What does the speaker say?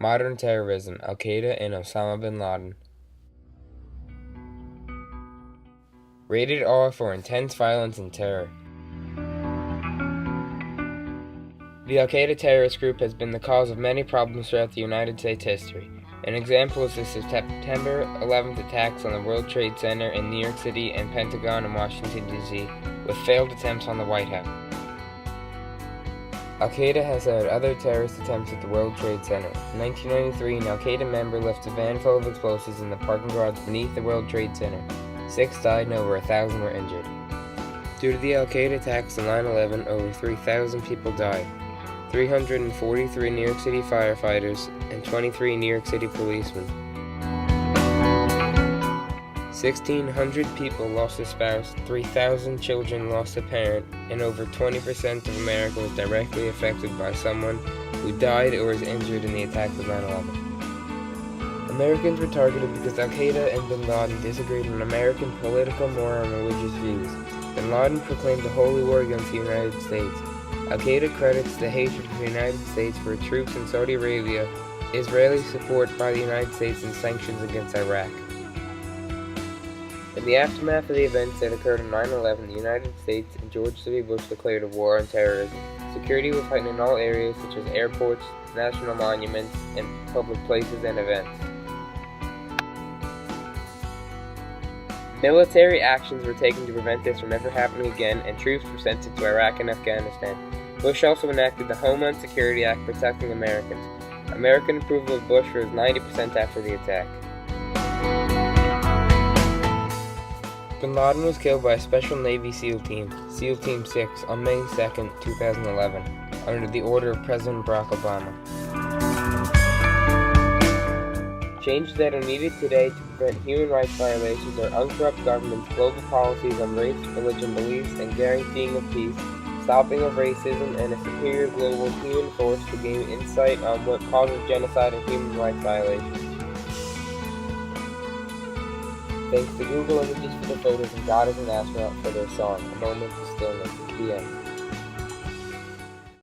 Modern terrorism, Al-Qaeda and Osama bin Laden. Rated R for intense violence and terror. The Al-Qaeda terrorist group has been the cause of many problems throughout the United States history. An example is the September 11th attacks on the World Trade Center in New York City and Pentagon in Washington, D.C., with failed attempts on the White House. Al-Qaeda has had other terrorist attempts at the World Trade Center. In 1993, an Al-Qaeda member left a van full of explosives in the parking garage beneath the World Trade Center. 6 died and over 1,000 were injured. Due to the Al-Qaeda attacks on 9/11, over 3,000 people died. 343 New York City firefighters and 23 New York City policemen. 1,600 people lost a spouse, 3,000 children lost a parent, and over 20% of America was directly affected by someone who died or was injured in the attacks of 9/11. Americans were targeted because Al-Qaeda and bin Laden disagreed on American political, moral, and religious views. Bin Laden proclaimed a holy war against the United States. Al-Qaeda credits the hatred of the United States for troops in Saudi Arabia, Israeli support by the United States, and sanctions against Iraq. In the aftermath of the events that occurred on 9/11, the United States and George W. Bush declared a war on terrorism. Security was heightened in all areas such as airports, national monuments, and public places and events. Military actions were taken to prevent this from ever happening again, and troops were sent to Iraq and Afghanistan. Bush also enacted the Homeland Security Act protecting Americans. American approval of Bush rose 90% after the attack. Bin Laden was killed by a special Navy SEAL team, SEAL Team 6, on May 2, 2011, under the order of President Barack Obama. Changes that are needed today to prevent human rights violations are uncorrupt governments, global policies on race, religion, beliefs, and guaranteeing of peace, stopping of racism, and a superior global human force to gain insight on what causes genocide and human rights violations. Thanks to Google Images for the photos and God is an Astronaut for their song, A Moment of Stillness. The end.